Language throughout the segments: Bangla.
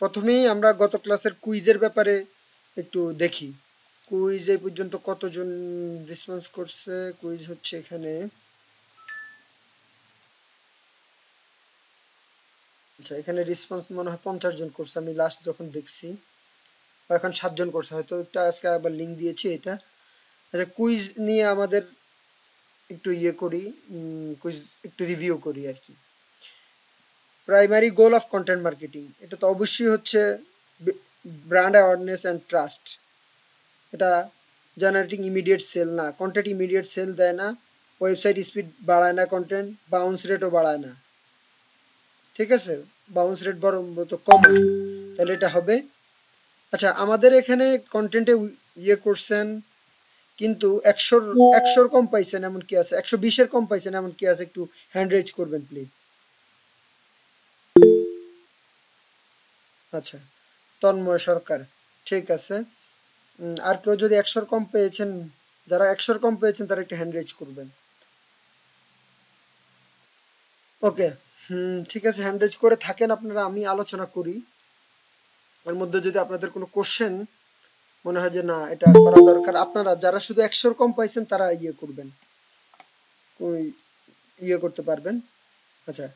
প্রথমেই আমরা গত ক্লাসের কুইজের ব্যাপারে একটু দেখি। কুইজ এই পর্যন্ত কতজন রেসপন্স করছে? কুইজ হচ্ছে এখানে, আচ্ছা এখানে রেসপন্স মনে হয় 50 জন করছে আমি লাস্ট যখন দেখছি, বা এখন 7 জন করছে, হয়তো একটা আজকে আবার লিঙ্ক দিয়েছি এটা। আচ্ছা কুইজ নিয়ে আমাদের একটু ইয়ে করি, কুইজ একটু রিভিউ করি আর কি। Primary goal of content marketing, এটা তো অবশ্যই হচ্ছে ব্র্যান্ড অ্যাওয়ারনেস অ্যান্ড ট্রাস্ট। এটা জেনারেটিং ইমিডিয়েট সেল না, কন্টেন্ট ইমিডিয়েট সেল দেয় না, ওয়েবসাইট স্পিড বাড়ায় না, কন্টেন্ট বাউন্স রেটও বাড়ায় না, ঠিক আছে, বাউন্স রেট বরং তো কমায়, তাহলে এটা হবে। আচ্ছা আমাদের এখানে কন্টেন্টে ইয়ে করছেন কিন্তু 100-100 কম পাইছেন এমন কি আছে, 120-এর কম পাইছেন এমন কি আছে, একটু হ্যান্ড রেজ করবেন প্লিজ। আচ্ছা তন্ময় সরকার, ঠিক আছে। আর কেউ যদি 100-র কম পেয়েছেন, যারা 100-র কম পেয়েছেন তারা একটু হ্যান্ড রেজ করবেন। ওকে, ঠিক আছে, হ্যান্ড রেজ করে থাকেন আপনারা, আমি আলোচনা করি। এর মধ্যে যদি আপনাদের কোনো কোশ্চেন মনে হয় যে না এটা করা দরকার, আপনারা যারা শুধু 100-র কম পাইছেন তারা ইয়ে করবেন, ওই ইয়ে করতে পারবেন। আচ্ছা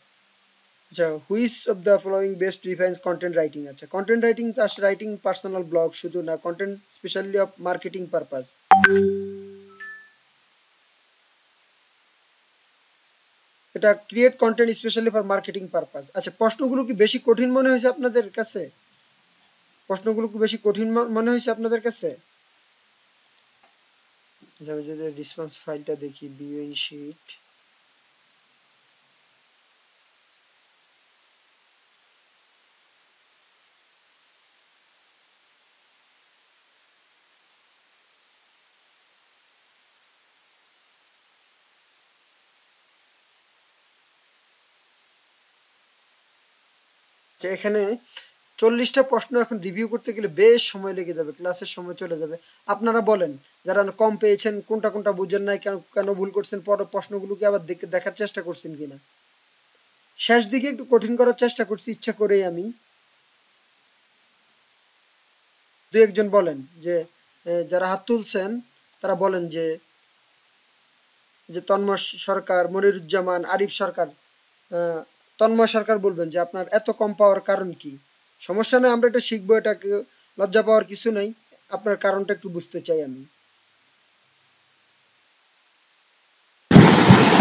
আচ্ছা, which of the following best defines content writing? আচ্ছা কন্টেন্ট রাইটিং তো রাইটিং পার্সোনাল ব্লগ শুধু না, content specially of marketing purpose. এটা create content specially for marketing purpose. আচ্ছা প্রশ্নগুলো কি বেশি কঠিন মনে হয়েছে আপনাদের কাছে? প্রশ্নগুলো কি বেশি কঠিন মনে হয়েছে আপনাদের কাছে? আমি যদি রেসপন্স ফাইলটা দেখি, বিওইন শিট, যে এখানে 40টা প্রশ্ন এখন রিভিউ করতে গেলে বেশ সময় লেগে যাবে, ক্লাসের সময় চলে যাবে। আপনারা বলেন যারা কম পেয়েছেন কোনটা কোনটা বুঝেন নাই, কেন কেন ভুল করছেন, পরে প্রশ্নগুলোকে আবার দেখার চেষ্টা করছেন কিনা। শেষ দিকে একটু কঠিন করার চেষ্টা করছি ইচ্ছা করেই আমি। দু একজন বলেন যে যারা হাত তুলছেন তারা বলেন যে যে তন্ময় সরকার, মনিরুজ্জামান, আরিফ সরকার। তন্ময় সরকার বলবেন যে আপনার এত কম পাওয়ার কারণ কি? সমস্যা নেই, আমরা এটা শিখবো, এটাকে লজ্জা পাওয়ার কিছু নেই, আপনার কারণটা একটু বুঝতে চাই আমি।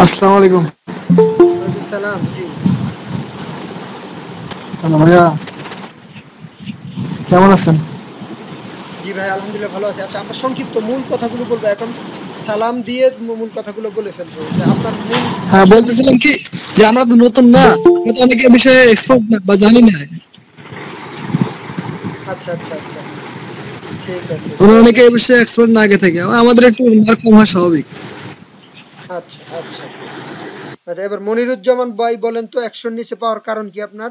আসসালামু আলাইকুম। ওয়ালাইকুম সালাম। জি হ্যালো ভাইয়া, কেমন আছেন? জি ভাই আলহামদুলিল্লাহ ভালো আছে। আচ্ছা আমরা সংক্ষিপ্ত মূল কথাগুলো বলবো এখন, সালাম দিয়ে মূল কথাগুলো বলে ফেলবো, যে আপনার মূল হ্যাঁ, আসল। বলতেছিলাম কি যে আমরা তো নতুন না, আমরা তো অনেকের বিষয়ে এক্সপার্ট না বা জানি না। আচ্ছা আচ্ছা আচ্ছা, ঠিক আছে তো। আমরা অনেকে এই বিষয়ে এক্সপার্ট না আগে থেকে, আমাদের একটু মার্ক কম হয় স্বাভাবিক। আচ্ছা আচ্ছা আচ্ছা, এবার মনিরুজ্জামান ভাই বলেন তো 100-র নিচে পাওয়ার কারণ কি আপনার?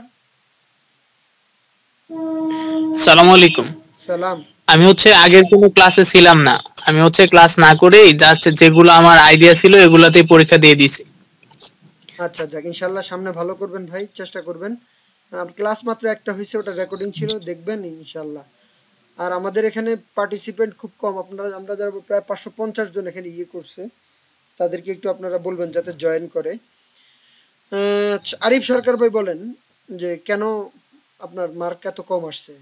সালামু আলাইকুম। সালাম। আমি আগের কোনো ক্লাসে ছিলাম না। আমি ক্লাস না করেই জাস্ট যেগুলো আমার আইডিয়া ছিল এগুলাতেই পরীক্ষা দিয়ে দিয়েছি। আচ্ছা যাক, ইনশাল্লাহ সামনে ভালো করবেন ভাই, চেষ্টা করবেন। ক্লাস মাত্র একটা হয়েছে, ওটা রেকর্ডিং ছিল, দেখবেন ইনশাল্লাহ। আর আমাদের এখানে পার্টিসিপেন্ট খুব কম, আপনারা আমরা যারা প্রায় 550 জন এখানে ইয়ে করছে, তাদেরকে একটু আপনারা বলবেন যাতে জয়েন করে। আরিফ সরকার ভাই বলেন যে কেন আপনার মার্ক এত কম আসছে?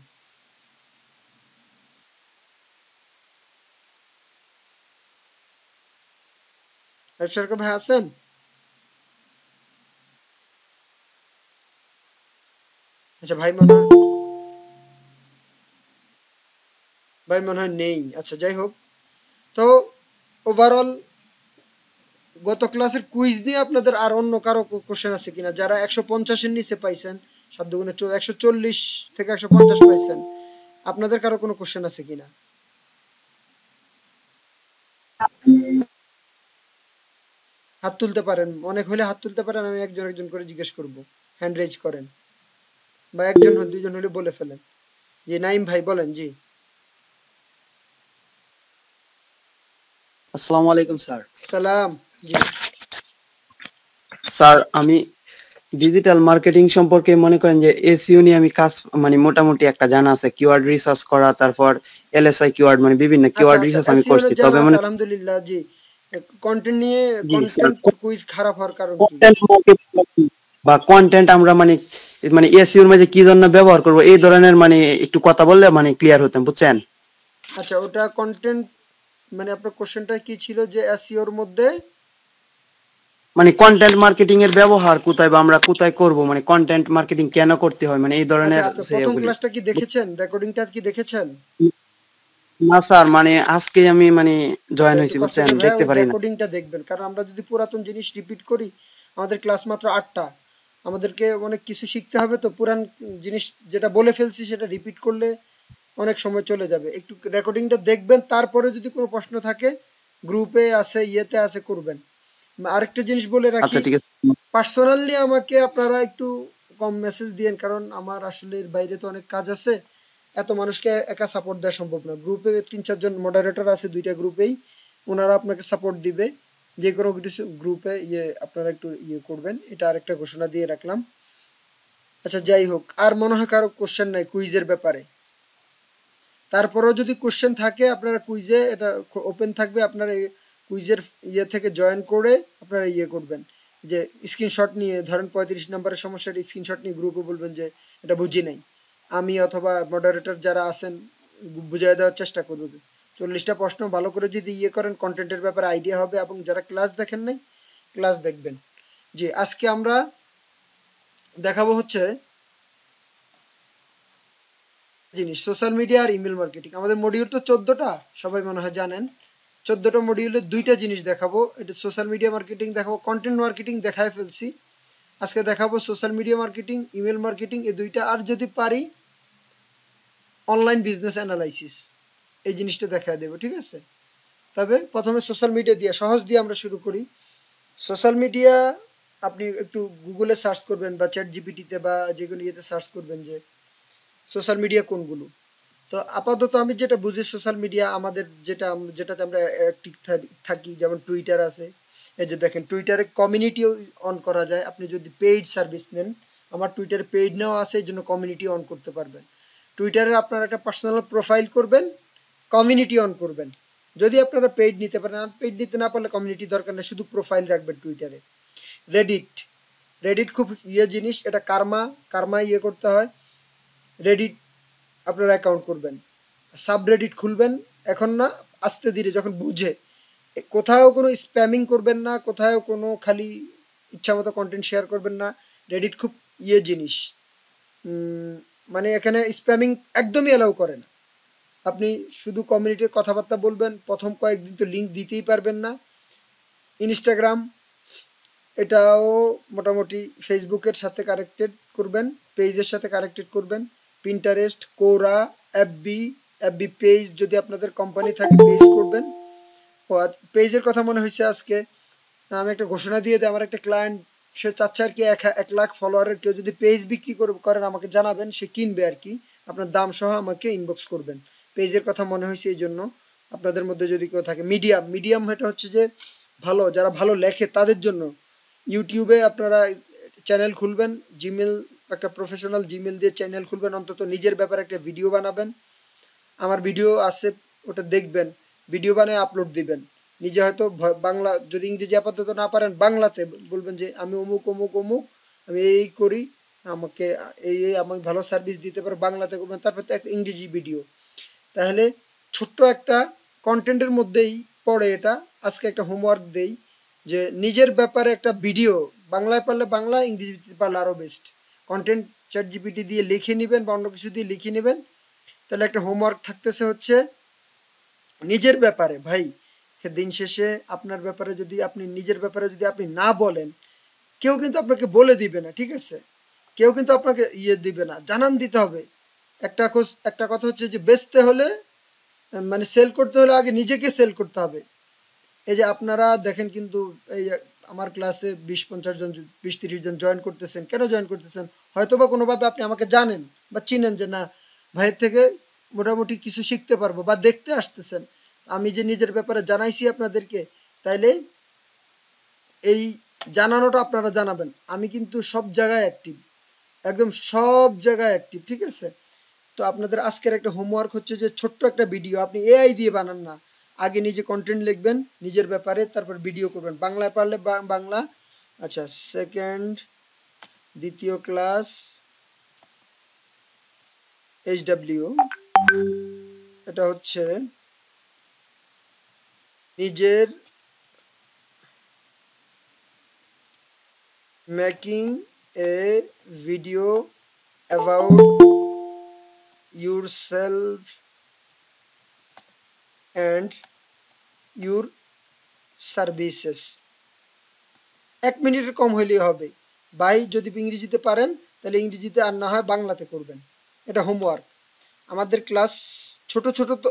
আরিফ সরকার ভাই আছেন? আচ্ছা ভাই মনে হয় নেই। আচ্ছা যাই হোক, তো ওভারঅল গত ক্লাসের কুইজ দিয়ে আপনাদের আর অন্য কারো কোশ্চেন আছে কিনা, যারা 150-এর নিচে পাইছেন, 7 দুগুণে 140 থেকে 150 পাইছেন, আপনাদের কারো কোনো কোশ্চেন আছে কিনা? হাত তুলতে পারেন, অনেক হলে হাত তুলতে পারেন, আমি একজন একজন করে জিজ্ঞেস করব। হ্যান্ড রেজ করেন, বা একজন দুইজন হলে বলে ফেলেন। জি নাইম ভাই বলেন। জি আসসালামু আলাইকুম স্যার। সালাম। জি স্যার আমি ডিজিটাল মার্কেটিং সম্পর্কে মনে করেন যে এসইও নিয়ে আমি কাজ মানে মোটামুটি একটা জানা আছে, কিওয়ার্ড রিসার্চ করা, তারপর এলএসআই কিওয়ার্ড মানে বিভিন্ন আচ্ছা কিওয়ার্ড আচ্ছা, রিসার্চ আমি এসইও করছি, জানা তবে আছে মানে আলহামদুলিল্লাহ। জি, কন্টেন্ট নিয়ে, জি স্যার, কন্টেন্ট কুইজ খারাপ হওয়ার কারণ কি? কন্টেন্ট মার্কেটিং বা কন্টেন্ট আমরা মানে মানে এসইওর মাঝে কি জন্য ব্যবহার করব এই ধরনের মানে একটু কথা বললে মানে ক্লিয়ার হতেন, বুঝছেন? আচ্ছা, ওটা কন্টেন্ট মানে আপনার কোশ্চেনটা কি ছিল যে এসইওর মধ্যে? মানে কন্টেন্ট মার্কেটিং এর ব্যবহার কোথায় বা আমরা কোথায় করব, মানে কন্টেন্ট মার্কেটিং কেন করতে হয়, মানে এই আচ্ছা, ধরনের আপনি প্রথম সেগুলি। ক্লাসটা কি দেখেছেন? রেকর্ডিংটা কি দেখেছেন? না স্যার, মানে আজকে আমি মানে আচ্ছা, জয়েন একটু হয়েছি, কষ্ট বুঝছেন, করে ভাইয়া দেখতে ওই পারি না। রেকর্ডিংটা দেখবেন, কারণ আমরা যদি পুরাতন জিনিস রিপিট করি, আমাদের ক্লাস মাত্র 8টা, আমাদেরকে অনেক কিছু শিখতে হবে, তো পুরান জিনিস যেটা বলে ফেলছি সেটা রিপিট করলে অনেক সময় চলে যাবে। একটু রেকর্ডিংটা দেখবেন, তারপরে যদি কোনো প্রশ্ন থাকে গ্রুপে আছে, ইয়েতে আছে, করবেন। আরেকটা জিনিস বলে আচ্ছা রাখি, ঠিক আছে। পার্সোনালি আমাকে আপনারা একটু কম মেসেজ দিয়েন, কারণ আমার আসলে এর বাইরে তো অনেক কাজ আছে, এত মানুষকে একা সাপোর্ট দেওয়া সম্ভব না। গ্রুপে 3-4 জন মডারেটর আছে, দুইটা গ্রুপেই, ওনারা আপনাকে সাপোর্ট দিবে যে কোনো কিছু। গ্রুপে আপনারা একটু করবেন, এটা আরেকটা ঘোষণা দিয়ে রাখলাম। আচ্ছা, যাই হোক, আর মনে হয় কারো কোশ্চেন নাই কুইজের ব্যাপারে? তারপরেও যদি কোশ্চেন থাকে, আপনারা কুইজে এটা ওপেন থাকবে, আপনারা কুইজের থেকে জয়েন করে আপনারা করবেন, যে স্ক্রিনশট নিয়ে, ধরেন 35 নম্বরের সমস্যাটা স্ক্রিনশট নিয়ে গ্রুপে বলবেন যে এটা বুঝি নাই। আমি অথবা মডারেটর যারা আছেন বুঝিয়ে দেওয়ার চেষ্টা করবে। 40টা প্রশ্ন ভালো করে যদি করেন, কন্টেন্টের ব্যাপারে আইডিয়া হবে, এবং যারা ক্লাস দেখেন নাই ক্লাস দেখবেন। জি, আজকে আমরা দেখাবো হচ্ছে জিনিস, সোশ্যাল মিডিয়া আর ইমেল মার্কেটিং। আমাদের মডিউল তো 14টা, সবাই মনে হয় জানেন। 14টা মডিউলে 2টা জিনিস দেখাবো, এটা সোশ্যাল মিডিয়া মার্কেটিং দেখাবো, কন্টেন্ট মার্কেটিং দেখায় ফেলছি। আজকে দেখাবো social media marketing, email marketing, এই দুইটা, আর যদি পারি অনলাইন বিজনেস অ্যানালাইসিস, এই জিনিসটা দেখায় দেবো, ঠিক আছে? তবে প্রথমে সোশ্যাল মিডিয়া দিয়ে, সহজ দিয়ে আমরা শুরু করি। সোশ্যাল মিডিয়া, আপনি একটু গুগলে সার্চ করবেন বা চ্যাট জিপিটিতে বা যে কোনো ইয়েতে সার্চ করবেন যে সোশ্যাল মিডিয়া কোনগুলো। তো আপাতত আমি যেটা বুঝি, সোশ্যাল মিডিয়া আমাদের যেটাতে আমরা অ্যাক্টিভ থাকি, যেমন টুইটার আছে। এই যে দেখেন, টুইটারে কমিউনিটিও অন করা যায়, আপনি যদি পেইড সার্ভিস নেন। আমার টুইটারে পেইড নেওয়া আছে, এই জন্য কমিউনিটি অন করতে পারবেন। টুইটারে আপনারা একটা পার্সোনাল প্রোফাইল করবেন, কমিউনিটি অন করবেন। যদি আপনারা পেইড নিতে পারেন, আর পেইড নিতে না পারলে কমিউনিটি দরকার নেই, শুধু প্রোফাইল রাখবেন টুইটারে। রেডিট, রেডিট খুব জিনিস, এটা কার্মা করতে হয়। রেডিট আপনার অ্যাকাউন্ট করবেন, সাবরেডিট খুলবেন, এখন না, আস্তে ধীরে যখন বুঝে। কোথাও কোনো স্প্যামিং করবেন না, কোথাও কোনো খালি ইচ্ছা মতো কন্টেন্ট শেয়ার করবেন না। রেডিট খুব জিনিস, মানে এখানে স্প্যামিং একদমই অ্যালাউ করে না। আপনি শুধু কমিউনিটির কথাবার্তা বলবেন, প্রথম কয়েকদিন তো লিঙ্ক দিতেই পারবেন না। ইনস্টাগ্রাম, এটাও মোটামুটি ফেসবুকের সাথে কানেক্টেড করবেন, পেজের সাথে কানেক্টেড করবেন। পিন্টারেস্ট, কোরা, এফবি পেজ, যদি আপনাদের কোম্পানি থাকে পেজ করবেন। ও পেজের কথা মনে হয়েছে আজকে আমি একটা ঘোষণা দিয়ে দিই, আমার একটা ক্লায়েন্ট, সে চাচ্ছে আর কি 1 লাখ ফলোয়ারের কেউ যদি পেজ বিক্রি করেন আমাকে জানাবেন, সে কিনবে আর কি, আপনার দাম সহ আমাকে ইনবক্স করবেন। পেজের কথা মনে হয়েছে, এই জন্য আপনাদের মধ্যে যদি কেউ থাকে। মিডিয়াম এটা হচ্ছে যে যারা ভালো লেখে তাদের জন্য। ইউটিউবে আপনারা চ্যানেল খুলবেন, জিমেল, একটা প্রফেশনাল জিমেল দিয়ে চ্যানেল খুলবেন, অন্তত নিজের ব্যাপারে একটা ভিডিও বানাবেন। আমার ভিডিও আছে, ওটা দেখবেন, ভিডিও বানিয়ে আপলোড দিবেন। নিজে হয়তো বাংলা, যদি ইংরেজি আপাতত না পারেন, বাংলাতে বলবেন যে আমি অমুক অমুক অমুক, আমি এই করি, আমাকে আমাকে ভালো সার্ভিস দিতে পারে, বাংলাতে করবেন। তারপর তো একটা ইংরেজি ভিডিও, তাহলে ছোট্ট একটা কন্টেন্টের মধ্যেই পড়ে এটা। আজকে একটা হোমওয়ার্ক দেই যে নিজের ব্যাপারে একটা ভিডিও, বাংলায় পারলে বাংলা, ইংরেজিতে পারলে আরও বেস্ট। কন্টেন্ট চ্যাট জিপিটি দিয়ে লিখে নেবেন বা অন্য কিছু দিয়ে লিখে নেবেন। তাহলে একটা হোমওয়ার্ক থাকতেছে হচ্ছে নিজের ব্যাপারে। ভাই, দিন শেষে আপনার ব্যাপারে যদি আপনি নিজের ব্যাপারে যদি আপনি না বলেন, কেউ কিন্তু আপনাকে বলে দিবে না, ঠিক আছে? কেউ কিন্তু আপনাকে দিবে না, জানান দিতে হবে। একটা কথা হচ্ছে যে বেচতে হলে, মানে সেল করতে হলে আগে নিজেকে সেল করতে হবে। এই যে আপনারা দেখেন কিন্তু, এই যে আমার ক্লাসে 20-50 জন, 20-30 জন জয়েন করতেছেন, কেন জয়েন করতেছেন? হয়তো বা কোনোভাবে আপনি আমাকে জানেন বা চিনেন, যে না, ভাইয়ের থেকে মোটামুটি কিছু শিখতে পারবো, বা দেখতে আসতেছেন। আমি যে নিজের ব্যাপারে জানাইছি আপনাদেরকে, তাইলে এই জানানোটা আপনারা জানাবেন। আমি কিন্তু সব জায়গায় অ্যাক্টিভ, একদম সব জায়গায় অ্যাক্টিভ, ঠিক আছে? তো আপনাদের আজকের একটা হোমওয়ার্ক হচ্ছে যে ছোট্ট একটা ভিডিও আপনি এআই দিয়ে বানান না, আগে নিজে কন্টেন্ট লিখবেন নিজের ব্যাপারে, তারপর ভিডিও করবেন, বাংলায় পারলে বাংলা। আচ্ছা, সেকেন্ড দ্বিতীয় ক্লাস এইচডব্লিউ, এটা হচ্ছে নিজের making A video about yourself and your services। 1 মিনিটের কম হইলেই হবে ভাই। যদি ইংরেজিতে পারেন তাহলে ইংরেজিতে, আর না হয় বাংলাতে করবেন। এটা হোমওয়ার্ক। আমাদের ক্লাস ছোট ছোট তো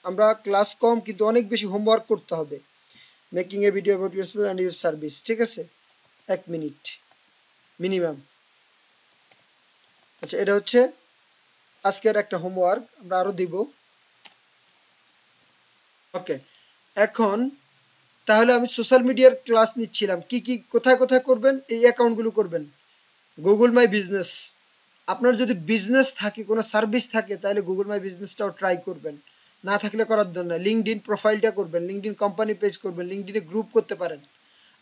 আমরা ক্লাস কম, কিন্তু অনেক বেশি হোমওয়ার্ক করতে হবে। Making A video about yourself and your service, ঠিক আছে? 1 মিনিট মিনিমাম। আচ্ছা, এটা হচ্ছে আজকের একটা হোমওয়ার্ক, আমরা আরো দিব। ওকে, এখন তাহলে আমি সোশ্যাল মিডিয়ার ক্লাস নিচ্ছিলাম, কি কি কোথায় কোথায় করবেন, এই অ্যাকাউন্টগুলো করবেন। গুগল মাই বিজনেস, আপনার যদি বিজনেস থাকে, কোনো সার্ভিস থাকে, তাহলে গুগল মাই বিজনেসটাও ট্রাই করবেন, না থাকলে করার জন্য লিঙ্কডইন প্রোফাইলটা করবেন, লিঙ্কডইন কোম্পানি পেজ করবেন, লিঙ্কডইনে গ্রুপ করতে পারেন।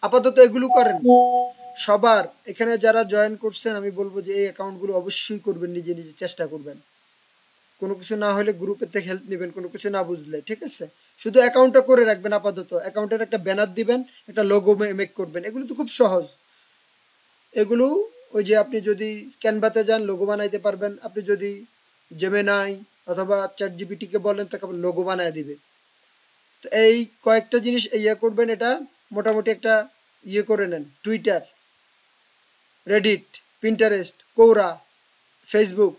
আপাতত এগুলো করেন। সবার এখানে যারা জয়েন করছেন আমি বলবো যে এই অ্যাকাউন্টগুলো অবশ্যই করবেন, নিজে নিজে চেষ্টা করবেন। কোনো কিছু না হলে গ্রুপের থেকে হেল্প নেবেন, কোনো কিছু না বুঝলে, ঠিক আছে? শুধু অ্যাকাউন্টটা করে রাখবেন আপাতত, অ্যাকাউন্টের একটা ব্যানার দিবেন, একটা লোগো মেক করবেন, এগুলো তো খুব সহজ। এগুলো ওই যে আপনি যদি ক্যানভাতে যান লোগো বানাইতে পারবেন, আপনি যদি জেমিনাই অথবা চ্যাট জিপিটিকে বলেন তাকে লোগো বানায় দিবে। তো এই কয়েকটা জিনিস ইয়ে করবেন, এটা মোটামুটি একটা ইয়ে করে নেন। টুইটার, রেডিট, পিন্টারেস্ট, কোরা, Facebook,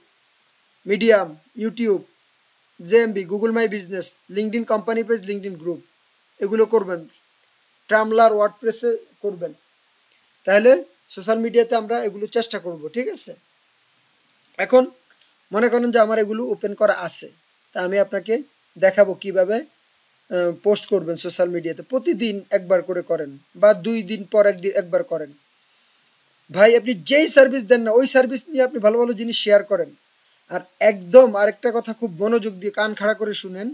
medium, YouTube, JMB, Google my business, LinkedIn company page, LinkedIn group, এগুলো করবেন। ট্রামলার, ওয়ার্ডপ্রেসে করবেন। তাহলে সোশ্যাল মিডিয়াতে আমরা এগুলো চেষ্টা করব, ঠিক আছে? এখন মনে করেন যে আমার এগুলো ওপেন করা আছে, তা আমি আপনাকে দেখাবো কিভাবে পোস্ট করবেন সোশ্যাল মিডিয়াতে। প্রতিদিন একবার করে করেন, বা 2 দিন পর একবার করেন। ভাই আপনি যেই সার্ভিস দেন না, ওই সার্ভিস নিয়ে আপনি ভালো ভালো জিনিস শেয়ার করেন। আর একদম আরেকটা কথা খুব মনোযোগ দিয়ে কান খাড়া করে শুনেন,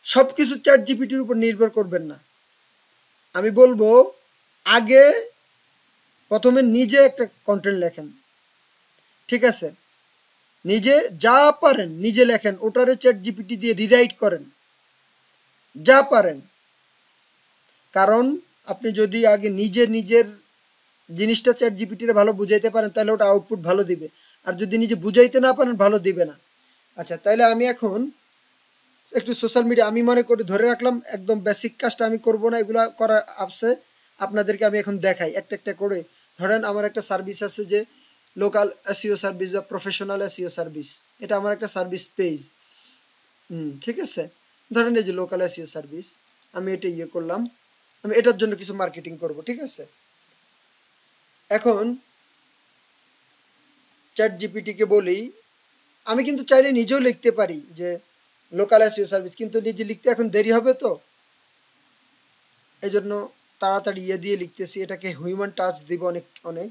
সব কিছু চ্যাট জিপিটির উপর নির্ভর করবেন না। আমি বলবো আগে প্রথমে নিজে একটা কন্টেন্ট লেখেন, ঠিক আছে? নিজে যা পারেন নিজে লেখেন, ওটারে চ্যাট জিপিটি দিয়ে রিরাইট করেন যা পারেন। কারণ আপনি যদি আগে নিজের জিনিসটা চ্যাট জিপিটিরে ভালো বুঝাইতে পারেন, তাহলে ওটা আউটপুট ভালো দিবে। আর যদি নিজে বুঝাইতে না পারেন, ভালো দিবে না। আচ্ছা, তাহলে আমি এখন একটু সোশ্যাল মিডিয়া, আমি মনে করি ধরে রাখলাম একদম বেসিক কাজটা আমি করব না, এগুলা করা আপসে আপনাদেরকে আমি এখন দেখাই একটা একটা করে। ধরেন আমার একটা সার্ভিস আছে যে লোকাল এসইও সার্ভিস বা প্রফেশনাল এসইও সার্ভিস, এটা আমার একটা সার্ভিস পেজ। ঠিক আছে, ধরেন এই যে লোকাল এসইও সার্ভিস, আমি এটা ইয়ে করলাম, আমি এটার জন্য কিছু মার্কেটিং করব, ঠিক আছে? এখন চ্যাট জিপিটিকে বলি, আমি কিন্তু চাইলে নিজেও লিখতে পারি যে লোকাল এসইও সার্ভিস, কিন্তু নিজে লিখতে এখন দেরি হবে, তো এই জন্য তাড়াতাড়ি ইয়ে দিয়ে লিখতেছি, এটাকে হিউম্যান টাচ দিব অনেক অনেক।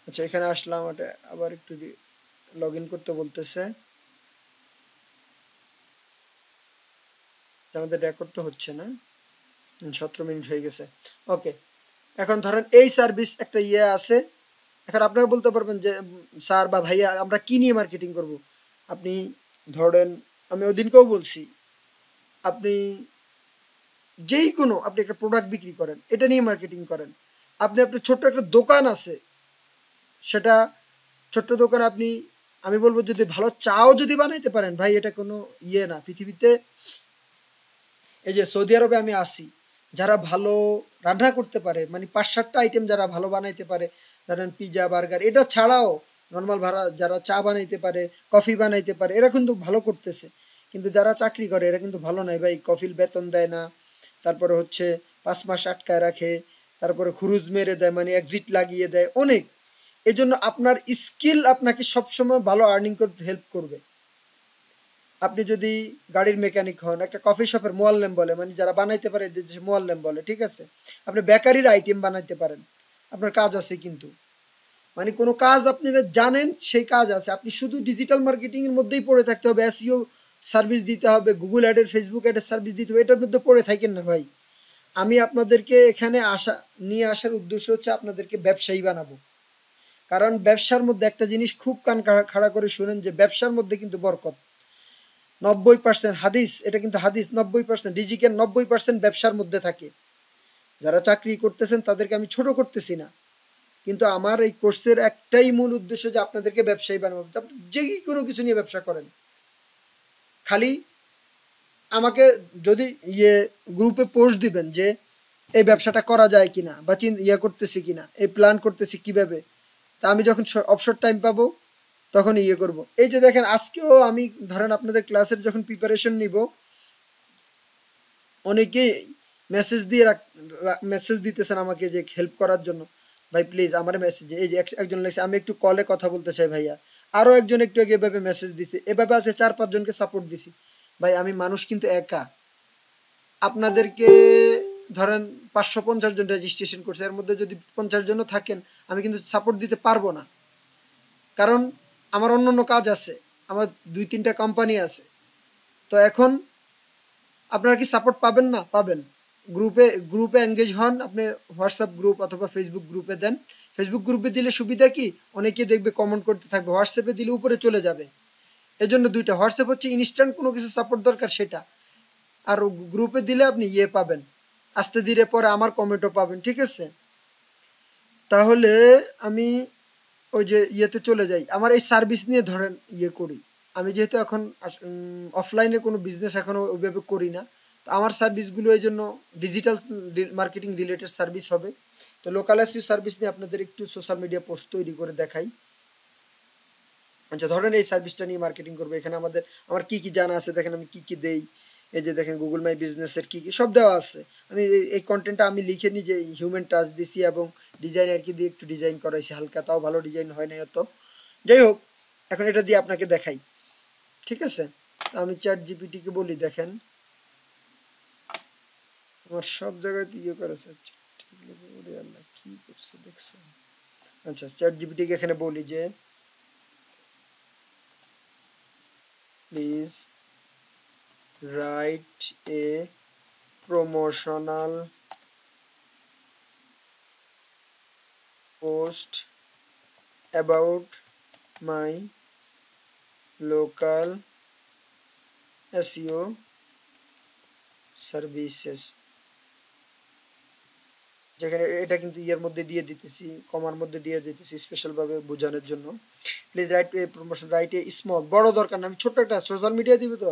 আচ্ছা, এখানে আসলাম, এটা আবার একটু লগ ইন করতে বলতেছে, আমাদের রেকর্ড তো হচ্ছে না। 17 মিনিট হয়ে গেছে। ওকে, এখন ধরেন এই সার্ভিস একটা ইয়ে আছে। এখন আপনারা বলতে পারবেন যে স্যার বা ভাইয়া আমরা কি নিয়ে মার্কেটিং করব। আপনি ধরেন, আমি ওদিনকেও বলছি, আপনি যেই কোনো আপনি একটা প্রোডাক্ট বিক্রি করেন, এটা নিয়ে মার্কেটিং করেন। আপনি আপনার ছোট্ট একটা দোকান আছে, সেটা ছোট্ট দোকান আপনি, আমি বলবো যদি ভালো চাও যদি বানাইতে পারেন, ভাই এটা কোনো ইয়ে না পৃথিবীতে। এই যে সৌদি আরবে আমি আসি, যারা ভালো রান্না করতে পারে, মানে 5-7টা আইটেম যারা ভালো বানাইতে পারে, ধরেন পিজা, বার্গার, এটা ছাড়াও নর্মাল যারা চা বানাইতে পারে, কফি বানাইতে পারে, এরা কিন্তু ভালো করতেছে। কিন্তু যারা চাকরি করে এরা কিন্তু ভালো নাই ভাই, কফির বেতন দেয় না, তারপরে হচ্ছে 5 মাস আটকায় রাখে, তারপরে খুরুজ মেরে দেয়, মানে এক্সিট লাগিয়ে দেয় অনেক। এজন্য আপনার স্কিল আপনাকে সবসময় ভালো আর্নিং করতে হেল্প করবে। আপনি যদি গাড়ির মেকানিক হন, একটা কফি শপের মোয়াল্লেম বলে, মানে যারা বানাইতে পারে এদের দেশে মোয়াল্লেম বলে, ঠিক আছে? আপনি বেকারির আইটেম বানাইতে পারেন, আপনার কাজ আছে কিন্তু, মানে কোনো কাজ আপনারা জানেন সেই কাজ আছে, আপনি শুধু ডিজিটাল মার্কেটিং এর মধ্যেই পড়ে থাকতে হবে, এসইও সার্ভিস দিতে হবে, গুগল অ্যাডের ফেসবুক অ্যাডের সার্ভিস দিতে হবে, এটার মধ্যে পড়ে থাকেন না ভাই। আমি আপনাদেরকে এখানে নিয়ে আসার উদ্দেশ্য হচ্ছে আপনাদেরকে ব্যবসায়ী বানাবো। কারণ ব্যবসার মধ্যে একটা জিনিস খুব কান খাড়া করে শুনেন, যে ব্যবসার মধ্যে কিন্তু বরকত। 90% হাদিস, এটা কিন্তু হাদিস, 90% রিজিকের 90% ব্যবসার মধ্যে থাকে। যারা চাকরি করতেছেন তাদেরকে আমি ছোট করতেছি না, কিন্তু আমার এই কোর্সের একটাই মূল উদ্দেশ্য যে আপনাদেরকে ব্যবসায়ী বানাবো। আপনি যে কোনো কিছু নিয়ে ব্যবসা করেন, খালি আমাকে যদি গ্রুপে পোস্ট দিবেন যে এই ব্যবসাটা করা যায় কিনা, বা করতেছি কিনা, এই প্ল্যান করতেছি কিভাবে, তা আমি যখন অবসর টাইম পাবো তখন করব। এই যে দেখেন আজকেও আমি ধরেন আপনাদের ক্লাসের যখন প্রিপারেশন নিব, অনেকেই মেসেজ দিতেছেন আমাকে যে হেল্প করার জন্য, ভাই প্লিজ আমার মেসেজ, এই যে একজন লিখছে আমি একটু কলে কথা বলতে চাই ভাইয়া, আরো একজন একটু আগে এভাবে মেসেজ দিছে, এভাবে আছে 4-5 জনকে সাপোর্ট দিছি। ভাই আমি মানুষ কিন্তু একা, আপনাদেরকে ধরেন 550 জন রেজিস্ট্রেশন করছে, এর মধ্যে যদি 50 জনও থাকেন আমি কিন্তু সাপোর্ট দিতে পারবো না, কারণ আমার অন্যান্য কাজ আছে, আমার 2-3টা কোম্পানি আছে। তো এখন আপনারা কি সাপোর্ট পাবেন না? পাবেন। গ্রুপে এঙ্গেজ হন, আপনি হোয়াটসঅ্যাপ গ্রুপ অথবা ফেসবুক গ্রুপে দেন। ফেসবুক গ্রুপে দিলে সুবিধা কি, অনেকে দেখবে কমেন্ট করতে থাকবে, হোয়াটসঅ্যাপে দিলে উপরে চলে যাবে। এজন্য দুইটা, হোয়াটসঅ্যাপ হচ্ছে ইনস্ট্যান্ট কোনো কিছু সাপোর্ট দরকার সেটা, আর গ্রুপে দিলে আপনি পাবেন, আস্তে ধীরে পরে আমার কমেন্টও পাবেন, ঠিক আছে? তাহলে আমি ওই যে চলে যাই, আমার এই সার্ভিস নিয়ে ধরেন করি, আমি যেহেতু এখন অফলাইনে কোনো বিজনেস এখনো ওইভাবে করি না, তো আমার সার্ভিসগুলো এই জন্য ডিজিটাল মার্কেটিং রিলেটেড সার্ভিস হবে। তো লোকাল এসইও সার্ভিস নিয়ে আপনাদের একটু সোশ্যাল মিডিয়া পোস্ট তৈরি করে দেখাই। আচ্ছা ধরেন এই সার্ভিসটা নিয়ে মার্কেটিং করবো, এখানে আমার কি কি জানা আছে দেখেন, আমি কি কি দেই, এই যে দেখেন গুগল মাই বিজনেসের কি কি সব দেওয়া আছে। আমি এই কন্টেন্টটা আমি লিখে নিজে হিউম্যান টাচ দিছি, এবং ডিজাইন আর কি দিয়ে একটু ডিজাইন করাইছি হালকা, তাও ভালো ডিজাইন হয় না এত, যাই হোক। এখন এটা দিয়ে আপনাকে দেখাই, ঠিক আছে? আমি চ্যাট জিপিটিকে বলি, দেখেন আমার সব জায়গায় করেছে, কি করছে দেখছেন? আচ্ছা চ্যাট জিপিটিকে এখানে বলি যে please write a promotional post about my local SEO services, যেখানে এটা কিন্তু এর মধ্যে দিয়ে দিতেছি, কমার মধ্যে দিয়ে দিতেছি স্পেশাল ভাবে বোঝানোর জন্য। Please write a promotion, write a small, বড় দরকার না, আমি ছোট্ট একটা সোশ্যাল মিডিয়া দিব তো,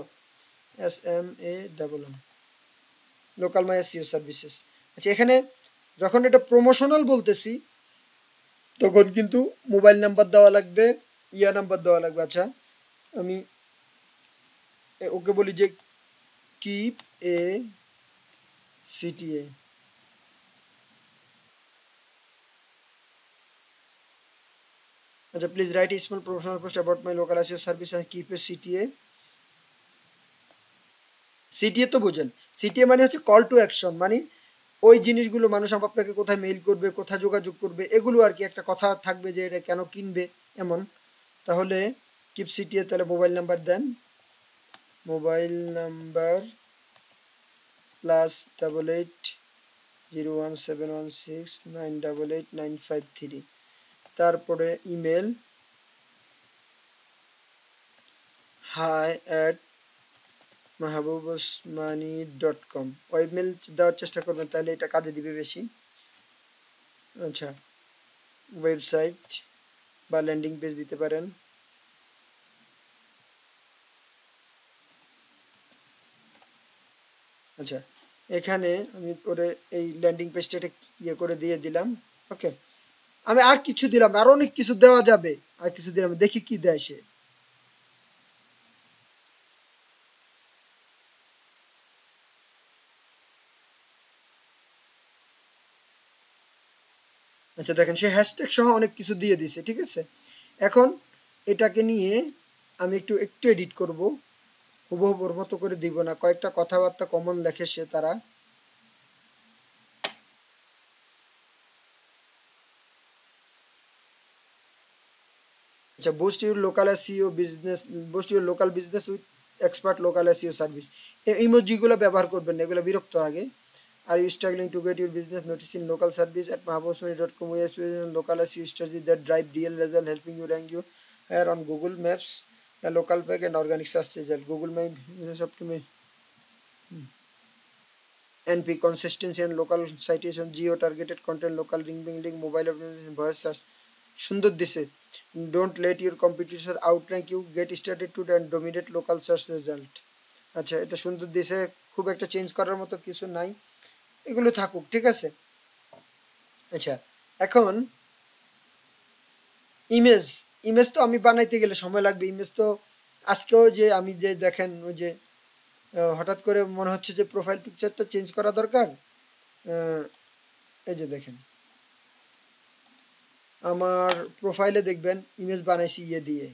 SMALL লোকাল মাই এসইও সার্ভিসেস। আচ্ছা এখানে যখন এটা প্রমোশনাল বলতেছি তখন কিন্তু মোবাইল নাম্বার দেওয়া লাগবে, নাম্বার দেওয়া লাগবে। আচ্ছা আমি ওকে বলি যে কিপ এ সিটিএ, আচ্ছা please write small promotional post about my local SEO service and keep A CTA. CTA তো বোঝেন, সিটিএ মানে হচ্ছে কল টু অ্যাকশন, মানে ওই জিনিসগুলো মানুষ আপনাকে কোথায় মেইল করবে, কোথায় যোগাযোগ করবে, এগুলো আর কি একটা কথা থাকবে যে এটা কেন কিনবে এমন। তাহলে কিপ সিটিএ, তাহলে মোবাইল নাম্বার দেন, মোবাইল নাম্বার +880171698895 তারপরে ইমেল hi@mahabubosmani.com, ইমেল দেওয়ার চেষ্টা করবেন, তাহলে এটা কাজে দিবে বেশি। আচ্ছা ওয়েবসাইট বা ল্যান্ডিং পেজ দিতে পারেন। আচ্ছা এখানে আমি ওরে এই ল্যান্ডিং পেজটা এটা করে দিয়ে দিলাম। ওকে আমি আর কিছু দিলাম, আর অনেক কিছু দেওয়া যাবে, আর কিছু দিলাম, দেখি কি দেয় সে। আচ্ছা দেখেন সে হ্যাশট্যাগ সহ অনেক কিছু দিয়ে দিছে, ঠিক আছে? এখন এটাকে নিয়ে আমি একটু এডিট করব, হুবহু ওর মতো করে দিব না, কয়েকটা কথাবার্তা কমন লেখে সে তারা। আচ্ছা, boost your local SEO business, boost your local business with expert local SEO service. এই ইমোজিগুলো ব্যবহার করবেন না, এগুলো বিরক্ত আগে। Are you struggling to get your business notice in local service at mahabosmani.com, we are local SEO strategy that drive real result, helping you rank you higher on Google Maps, the local pack and organic search result. Google My Business Optimize, NP consistency and local citation, geo targeted content, local link building, mobile application, voice search। সুন্দর দিছে। Don't let your competitor outrank you, get started to and dominate local search result। আচ্ছা, এটা সুন্দর দিছে, খুব একটা চেঞ্জ করার মতো কিছু নাই, এগুলো থাকুক, ঠিক আছে। আচ্ছা, এখন ইমেজ, ইমেজ তো আমি বানাইতে গেলে সময় লাগবে। ইমেজ তো আজকেও যে আমি যে দেখেন ওই যে হঠাৎ করে মনে হচ্ছে যে প্রোফাইল পিকচারটা চেঞ্জ করা দরকার, এই যে দেখেন আমার প্রোফাইলে দেখবেন ইমেজ বানাইছি ইয়ে দিয়ে,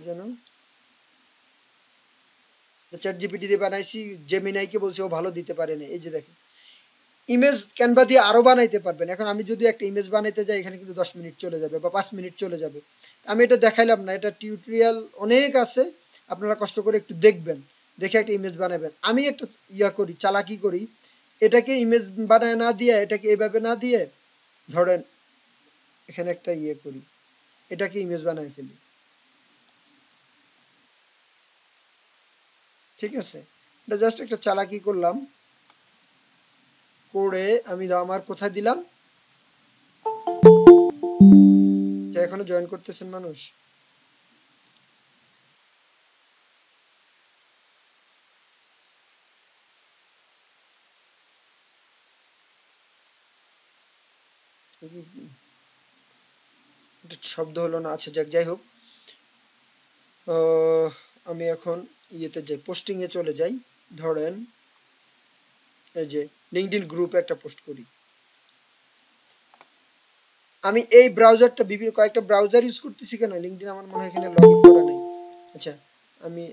জানো চ্যাট জিপিটি দিয়ে বানাইছি, জেমিনাইকে বলছি ও ভালো দিতে পারে না। এই যে দেখেন ইমেজ ক্যানভা দিয়ে আরো বানাইতে পারবেন। এখন আমি যদি একটা ইমেজ বানাইতে যাই এখানে কিন্তু 10 মিনিট চলে যাবে বা 5 মিনিট চলে যাবে। আমি এটা দেখাইলাম না, এটা টিউটোরিয়াল অনেক আছে, আপনারা কষ্ট করে একটু দেখবেন, দেখে একটা ইমেজ বানাবেন। আমি একটা ইয়া করি, চালাকি করি, এটাকে ইমেজ বানায় না দিয়ে, এটাকে এইভাবে না দিয়ে, ধরেন এখানে একটা ইয়ে করি, এটাকে ইমেজ বানায় ফেলি, ঠিক আছে। এটা জাস্ট একটা চালাকি করলাম, করে আমি আমার কোথায় দিলাম, এখনো জয়েন করতেছেন মানুষ? শব্দ হলো না, আচ্ছা যাক, যাই হোক, আমি এখন ইয়েতে যাই, পোস্টিং এ চলে যাই। ধরেন এই যে লিঙ্কডইন গ্রুপে একটা পোস্ট করি। আমি এই ব্রাউজারটা বিভিন্ন কয়েকটা ব্রাউজার ইউজ করতেছি কেন, লিঙ্কডইন আমার মনে হয় এখানে লগইন করা নেই। আচ্ছা, আমি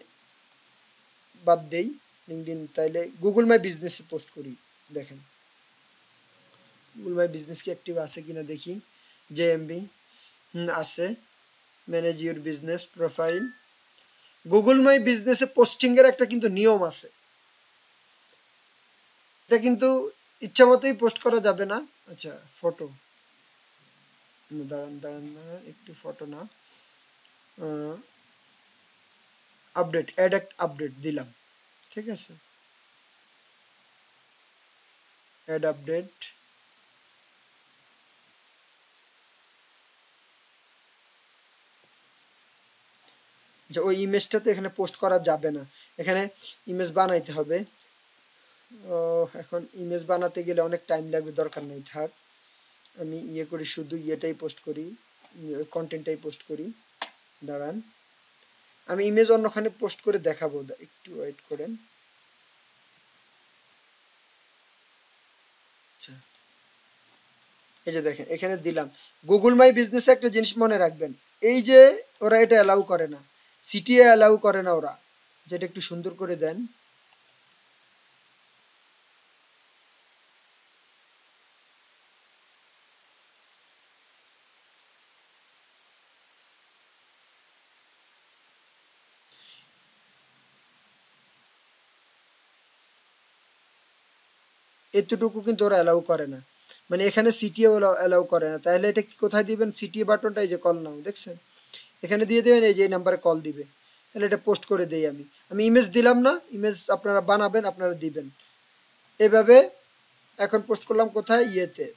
বাদ দেই লিঙ্কডইন, তাইলে গুগল মাই বিজনেসে পোস্ট করি। দেখেন গুগল মাই বিজনেস কি অ্যাক্টিভ আছে কিনা দেখি। জেএমবি আছে, manage your business profile. Google মাই বিজনেসে পোস্টিং এর একটা কিন্তু নিয়ম আছে, এটা কিন্তু ইচ্ছা মতোই পোস্ট করা যাবে না। আচ্ছা, ফটো, দাঁড়ান দাঁড়ান দাঁড়ান, একটু ফটো না, আপডেট, অ্যাড আপডেট দিলাম, ঠিক আছে, অ্যাড আপডেট। যে ওই ইমেজটা তো এখানে পোস্ট করা যাবে না, এখানে ইমেজ বানাইতে হবে। এখন ইমেজ বানাতে গেলে অনেক টাইম লাগবে, দরকার নেই, থাক। আমি ইয়ে করি, শুধু ইয়েটাই পোস্ট করি, কন্টেন্টটাই পোস্ট করি। দাঁড়ান, আমি ইমেজ অন্যখানে পোস্ট করে দেখাবো, একটু ওয়েট করেন। আচ্ছা, এই যে দেখেন এখানে দিলাম। গুগল মাই বিজনেসে একটা জিনিস মনে রাখবেন, এই যে ওরা এটা অ্যালাউ করে না, সিটিএ অ্যালাউ করে না ওরা, যেটা একটু সুন্দর করে দেন। এতটুকু কিন্তু ওরা অ্যালাউ করে না, মানে এখানে সিটিএ অ্যালাউ করে না। তাহলে এটা কোথায় দিবেন, সিটিএ বাটনটা, এই যে কল নাও দেখছেন, এখানে দিয়ে দেবেন, এই যে এই নাম্বারে কল দিবে। তাহলে এটা পোস্ট করে দেই। আমি ইমেজ দিলাম না, ইমেজ আপনারা বানাবেন, আপনারা দিবেন এভাবে। এখন পোস্ট করলাম কোথায়, ইয়েতে।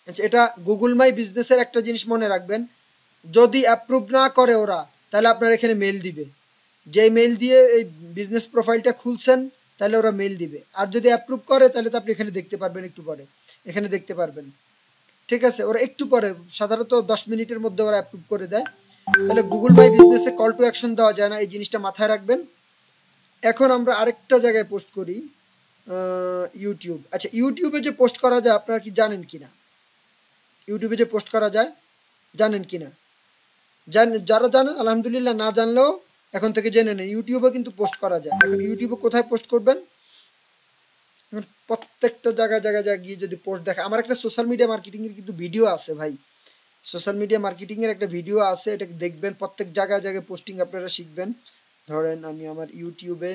আচ্ছা, এটা গুগল মাই বিজনেসের একটা জিনিস মনে রাখবেন, যদি অ্যাপ্রুভ না করে ওরা, তাহলে আপনার এখানে মেল দিবে, যে মেল দিয়ে এই বিজনেস প্রোফাইলটা খুলছেন, তাহলে ওরা মেল দিবে। আর যদি অ্যাপ্রুভ করে তাহলে তো আপনি এখানে দেখতে পারবেন, একটু পরে এখানে দেখতে পারবেন, ঠিক আছে। ওরা একটু পরে, সাধারণত 10 মিনিটের মধ্যে ওরা অ্যাপ্রুভ করে দেয়। তাহলে গুগল মাই বিজনেসে কল টু অ্যাকশন দেওয়া যায় না, এই জিনিসটা মাথায় রাখবেন। এখন আমরা আরেকটা জায়গায় পোস্ট করি, ইউটিউব। আচ্ছা, ইউটিউবে যে পোস্ট করা যায় আপনারা কি জানেন কিনা, ইউটিউবে যে পোস্ট করা যায় জানেন কিনা? যারা জানেন আলহামদুলিল্লাহ, না জানলেও এখন থেকে জেনে নেন। ইউটিউবে কিন্তু পোস্ট করা যায়। এখন ইউটিউবে কোথায় পোস্ট করবেন? এখন প্রত্যেকটা জায়গায় জায়গায় জায়গায় গিয়ে যদি পোস্ট দেখা, আমার একটা সোশ্যাল মিডিয়া মার্কেটিং এর কিন্তু ভিডিও আছে ভাই, সোশ্যাল মিডিয়া মার্কেটিং এর একটা ভিডিও আছে, এটা দেখবেন। প্রত্যেক জায়গায় জায়গায় পোস্টিং আপনারা শিখবেন। ধরেন আমি আমার ইউটিউবে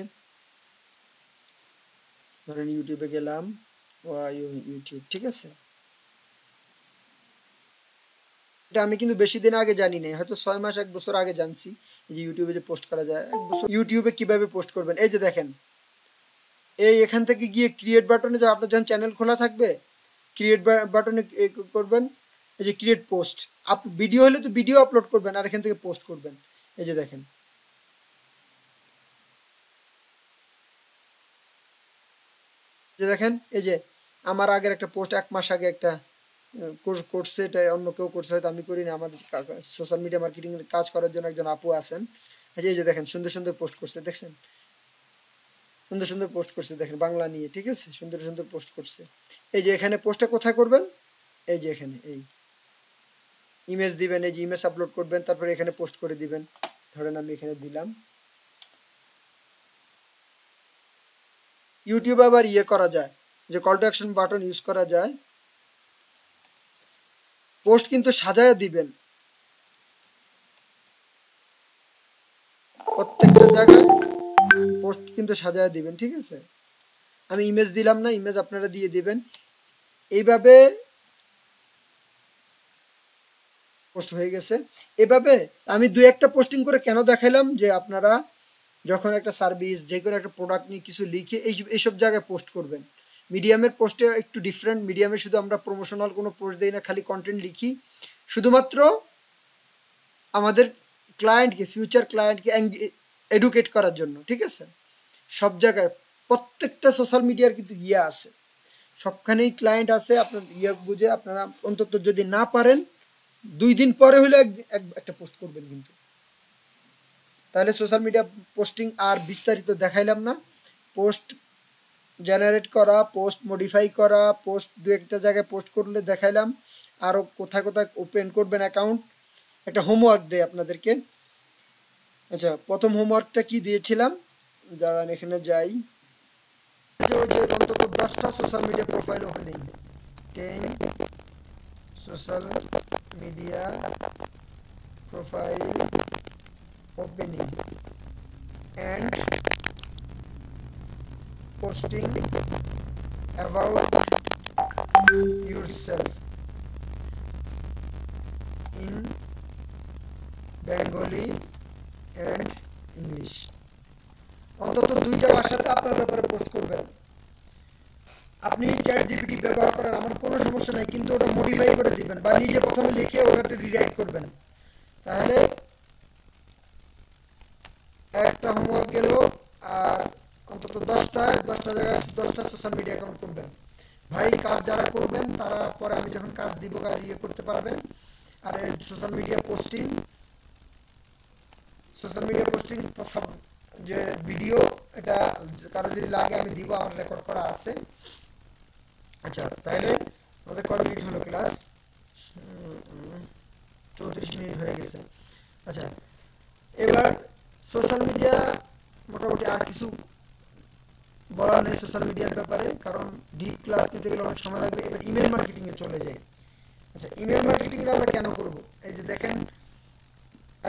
গেলাম, ইউটিউব, ঠিক আছে। এটা আমি কিন্তু বেশি দিন আগে জানি না, হয়তো 6 মাস 1 বছর আগে জানছি যে ইউটিউবে যে পোস্ট করা যায়। 1 বছর ইউটিউবে কিভাবে পোস্ট করবেন, এই যে দেখেন, এখান থেকে গিয়ে ক্রিয়েট বাটনে যা আপনার যখন চ্যানেল খোলা থাকবে, ক্রিয়েট বাটনে করবেন, এই যে ক্রিয়েট পোস্ট। ভিডিও হলে তো ভিডিও আপলোড করবেন, আর এখান থেকে পোস্ট করবেন। এই যে দেখেন, এই যে আমার আগের একটা পোস্ট 1 মাস আগে একটা করছে, এটা অন্য কেউ করছে, হয়তো আমি করি না। আমাদের সোশ্যাল মিডিয়া মার্কেটিং এর কাজ করার জন্য একজন আপু আছেন, এই যে দেখেন সুন্দর সুন্দর পোস্ট করছে, দেখছেন সুন্দর সুন্দর পোস্ট করছে, দেখেন বাংলা নিয়ে, ঠিক আছে, সুন্দর সুন্দর পোস্ট করছে। এই যে এখানে পোস্টটা কোথায় করবেন, এই যে এখানে এই ইমেজ দিবেন, এই যে ইমেজ আপলোড করবেন, তারপরে এখানে পোস্ট করে দিবেন। ধরেন আমি এখানে দিলাম। ইউটিউবে আবার করা যায়, যে call to action button use করা যায়। পোস্ট কিন্তু সাজায় দিবেন, প্রত্যেকটা জায়গায় পোস্ট কিন্তু সাজায় দিবেন, ঠিক আছে। আমি ইমেজ দিলাম না, ইমেজ আপনারা দিয়ে দিবেন। এইভাবে পোস্ট হয়ে গেছে। এভাবে আমি 2-1টা পোস্টিং করে কেন দেখাইলাম, যে আপনারা যখন একটা সার্ভিস, যে কোনো একটা প্রোডাক্ট নিয়ে কিছু লিখে এইসব জায়গায় পোস্ট করবেন। মিডিয়ামের পোস্টে একটু ডিফারেন্ট। মিডিয়ামে শুধু আমরা প্রমোশনাল কোনো পোস্ট দিই না, খালি কন্টেন্ট লিখি, শুধুমাত্র আমাদের ক্লায়েন্টকে, ফিউচার ক্লায়েন্টকে এডুকেট করার জন্য, ঠিক আছে। সব জায়গায় প্রত্যেকটা সোশ্যাল মিডিয়ার কিন্তু আছে, সবখানেই ক্লায়েন্ট আছে। আপনার বুঝে আপনারা অন্তত যদি না পারেন 2 দিন পরে হলে একটা পোস্ট করবেন কিন্তু। তাহলে সোশ্যাল মিডিয়া পোস্টিং আর বিস্তারিত দেখাইলাম না। পোস্ট জেনারেট করা, পোস্ট মডিফাই করা, পোস্ট 2-1টা জায়গায় পোস্ট করলে দেখাইলাম। আরও কোথায় কোথায় ওপেন করবেন অ্যাকাউন্ট, একটা হোমওয়ার্ক দেয় আপনাদেরকে। আচ্ছা, প্রথম হোমওয়ার্কটা কি দিয়েছিলাম, যারা এখানে যাই, যে অন্তত 10টা social media profile opening, 10 social media profile opening and posting about yourself in Bengali and English। অন্তত 2টা ভাষাতে আপনার ব্যাপারে পোস্ট করবেন। আপনি ChatGPT ব্যবহার করেন, আমার কোনো সমস্যা নাই, কিন্তু ওটা মডিফাই করে দিবেন, বা নিজে প্রথমে লিখে ওটা রিরাইট করবেন। তাহলে একটা হোমওয়ার্ক গেল। আর অন্তত 10টা জায়গায় 10টা সোশ্যাল মিডিয়া অ্যাকাউন্ট করবেন ভাই। কাজ যারা করবেন তারা পরে আমি যখন কাজ দিব, কাজ করতে পারবেন। আর সোশ্যাল মিডিয়া পোস্টিং সব যে ভিডিও, এটা কারো যদি লাগে আমি দিব, আমার রেকর্ড করা আছে। আচ্ছা, তাহলে আমাদের কত মিনিট হলো ক্লাস? 34 মিনিট হয়ে গেছে। আচ্ছা, এবার সোশ্যাল মিডিয়া মোটামুটি আর কিছু বলা নেই সোশ্যাল মিডিয়ার ব্যাপারে, কারণ ডিপ ক্লাস নিতে গেলে অনেক সময় লাগবে। এবার ইমেল মার্কেটিং এ চলে যাই। আচ্ছা, ইমেল মার্কেটিং আমরা কেন করব? এই যে দেখেন,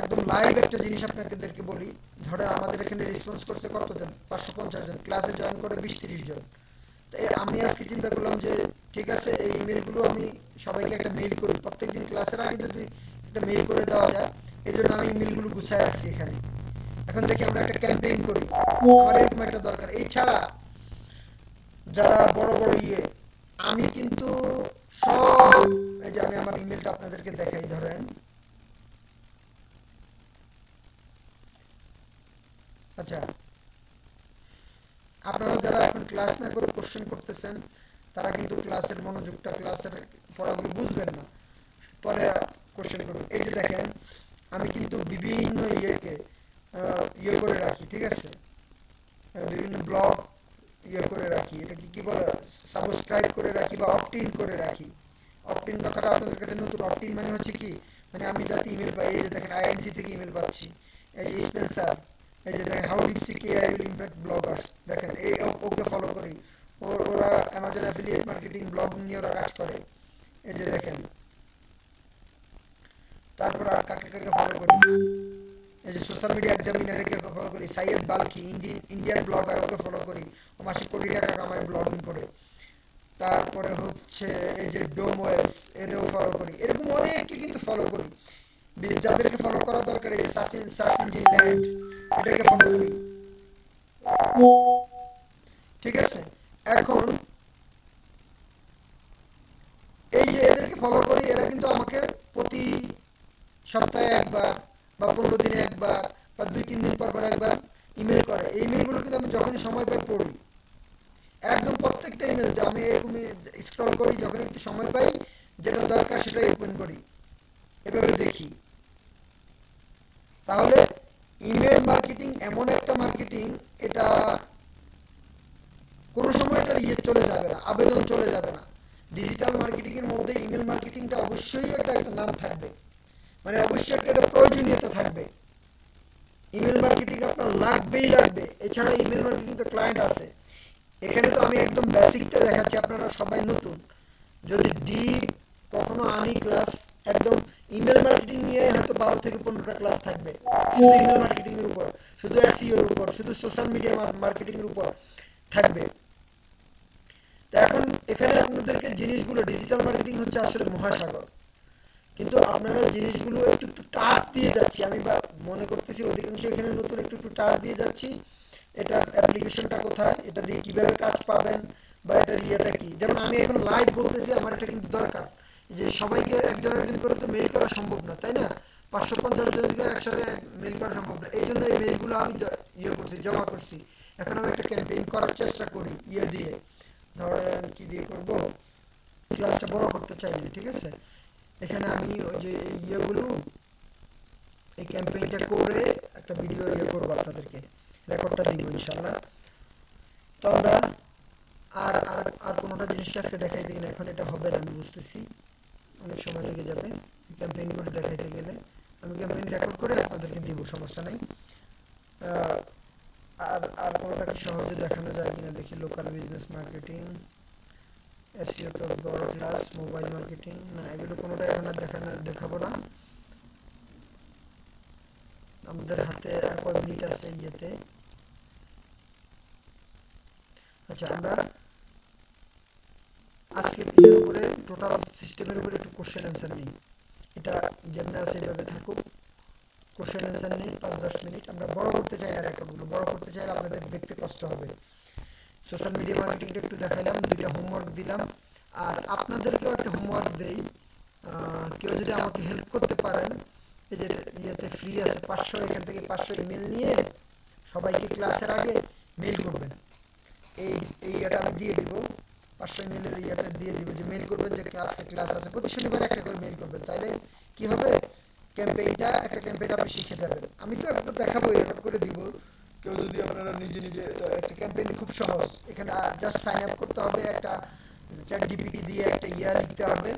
একদম লাইভ একটা জিনিস আপনাদেরকে বলি। ধরেন আমাদের এখানে রেসপন্স করছে কতজন? 550 জন। ক্লাসে জয়েন করে 20-30 জন। তো আমি আজকে চিন্তা করলাম যে ঠিক আছে, এই ইমেলগুলো আমি সবাইকে একটা মেইল করি। প্রত্যেকদিন ক্লাসের আগে যদি একটা মেইল করে দেওয়া যায়, এই জন্য আমি ইমেলগুলো গুছায় রাখছি এখানে। এখন দেখি আমরা একটা ক্যাম্পেইন করি, আমার এরকম একটা দরকার। এছাড়া যারা বড় বড় আমি কিন্তু সব, এই যে আমি আমার ইমেলটা আপনাদেরকে দেখাই। ধরেন, আচ্ছা, আপনারা যারা এখন ক্লাস না করে কোশ্চেন করতেছেন, তারা কিন্তু ক্লাসের মনোযোগটা, ক্লাসের পড়াগুলো বুঝবেন না, পরে কোশ্চেন করুন। এই যে দেখেন, আমি কিন্তু বিভিন্ন করে রাখি, ঠিক আছে, বিভিন্ন ব্লগ করে রাখি। এটা কি বলে, সাবস্ক্রাইব করে রাখি বা অপটিন করে রাখি। অপটিন কথাটা আপনাদের কাছে নতুন। অপটিন মানে হচ্ছে কি, মানে আমি যাতে ইমেল পাই, এই যে দেখেন আইএনসি থেকে ইমেল পাচ্ছি, এই যে স্পেন্সার, এই যে দেখেন how DeepSeek AI will impact Bloggers, দেখেন এই ওকে ফলো করি। ওরা অ্যামাজন অ্যাফিলিয়েট মার্কেটিং ব্লগিং নিয়ে ওরা কাজ করে, এই যে দেখেন। তারপর আর কাকে কাকে ফলো করি, এই যে সোশ্যাল মিডিয়া এক্সামিনারে কে ফলো করি, সাইয়েদ বালকি ইন্ডিয়ান ব্লগার, ওকে ফলো করি, ও মাসে কোটি টাকা কামায় ব্লগিং করে। তারপরে হচ্ছে এই যে ডোমোয়েলস, এরও ফলো করি। এরকম অনেককে কিন্তু ফলো করি, যাদেরকে ফলো করা দরকার। এই সার্চ ইঞ্জিন ল্যান্ড, এটাকে ফলো করি, ঠিক আছে। এখন এই যে এদেরকে ফলো করি, এরা কিন্তু আমাকে প্রতি সপ্তাহে একবার বা 15 দিনে একবার বা 2-3 দিন পর পর একবার ইমেল করে। এই ইমেলগুলো কিন্তু আমি যখনই সময় পাই পড়ি, একদম প্রত্যেকটা ইমেল আমি এরকম স্ক্রল করি, যখন একটু সময় পাই যেটা দরকার সেটাই ওপেন করি, এভাবে দেখি। তাহলে ইমেল মার্কেটিং এমন একটা মার্কেটিং, এটা কোনো সময় এটা ইয়ে চলে যাবে না, আবেদন চলে যাবে না। ডিজিটাল মার্কেটিং এর মধ্যে ইমেল মার্কেটিংটা অবশ্যই একটা নাম থাকবে, মানে অবশ্যই একটা প্রয়োজনীয়তা থাকবে। ইমেল মার্কেটিং আপনার লাগবেই লাগবে। এছাড়া ইমেল মার্কেটিং তো ক্লায়েন্ট আছে। এখানে তো আমি একদম বেসিকটা দেখাচ্ছি, আপনারা সবাই নতুন। যদি ডিপ কখনো আনি ক্লাস, একদম ইমেল মার্কেটিং নিয়ে হয়তো 12 থেকে 15টা ক্লাস থাকবে, শুধু ইমেল মার্কেটিং এর উপর, শুধু এসইও এর উপর, শুধু সোশ্যাল মিডিয়া মার্কেটিং এর উপর থাকবে। তো এখন এখানে আপনাদেরকে জিনিসগুলো, ডিজিটাল মার্কেটিং হচ্ছে আসলে মহাসাগর, কিন্তু আপনারা জিনিসগুলো একটু একটু টাচ দিয়ে যাচ্ছি। আমি বা মনে করতেছি অধিকাংশ এখানে নতুন, একটু একটু টাচ দিয়ে যাচ্ছি। এটার অ্যাপ্লিকেশনটা কোথায়, এটা দিয়ে কিভাবে কাজ পাবেন, বা এটার ইয়েটা কি। যেমন আমি এখন লাইভ বলতেছি, আমার এটা কিন্তু দরকার যে সবাইকে একজন একজন করে তো মেইল করা সম্ভব না, তাই না? 550 জনকে একসাথে মেইল করা সম্ভব না। এই জন্য এই মেইলগুলো আমি ইয়ে করছি, জমা করছি। এখন আমি একটা ক্যাম্পেইন করার চেষ্টা করি ইয়ে দিয়ে, ধরেন কি দিয়ে করব, ক্লাসটা বড় করতে চাইনি, ঠিক আছে। এখানে আমি ওই যে এই ইয়েগুলো, এই ক্যাম্পেইনটা করে একটা ভিডিও ইয়ে করবো, আপনাদেরকে রেকর্ডটা দিব ইনশাল্লাহ। তো আমরা আর আর আর কোনোটা জিনিসটা আজকে দেখাই দিই না, এখন এটা হবে না, আমি বুঝতেছি অনেক সময় লেগে যাবে ক্যাম্পেইন করে দেখাইতে গেলে। আমি ক্যাম্পেইন রেকর্ড করে আপনাদেরকে দিব, সমস্যা নেই। আর আর কোনোটা কি সহজে দেখানো যায় কিনা দেখি। লোকাল বিজনেস মার্কেটিং, এসইও তো বড় ক্লাস, মোবাইল মার্কেটিং, না এগুলো কোনোটা এখন আর দেখাবো না। আমাদের হাতে আর কয় মিনিট আছে ইয়েতে। আচ্ছা, আমরা আজকে এর উপরে টোটাল সিস্টেমের উপরে একটু কোশ্চেন অ্যান্সার নিই। এটা যেমন আছে এভাবে থাকুক, কোশ্চেন অ্যান্সার নেই 5-10 মিনিট। আমরা বড় করতে চাই না, রেকর্ডগুলো বড় করতে চাইলে আপনাদের দেখতে কষ্ট হবে। সোশ্যাল মিডিয়া মার্কেটিংটা একটু দেখাইলাম, 2টা হোমওয়ার্ক দিলাম। আর আপনাদেরকেও একটা হোমওয়ার্ক দেই, কেউ যদি আমাকে হেল্প করতে পারেন, এই যে ইয়েতে ফ্রি আছে 500, এখান থেকে 500 ইমেল নিয়ে সবাইকে ক্লাসের আগে মেল করবেন। এই ইয়েটা আমি দিয়ে দিব, 500 ইমেলের ইয়েটা দিয়ে দিব, যে মেল করবেন যে ক্লাস আছে, প্রতি শনিবার একটা করে মেল করবেন। তাহলে কি হবে, একটা ক্যাম্পেইন আপনি শিখে যাবেন। আমি তো একটা দেখাবো, রেকর্ড করে দিব। কেউ যদি আপনারা নিজে নিজে একটা ক্যাম্পেইন খুব সহজ, এখানে জাস্ট সাইন আপ করতে হবে, একটা চ্যাট জিপিটি দিয়ে একটা ইয়া লিখতে হবে,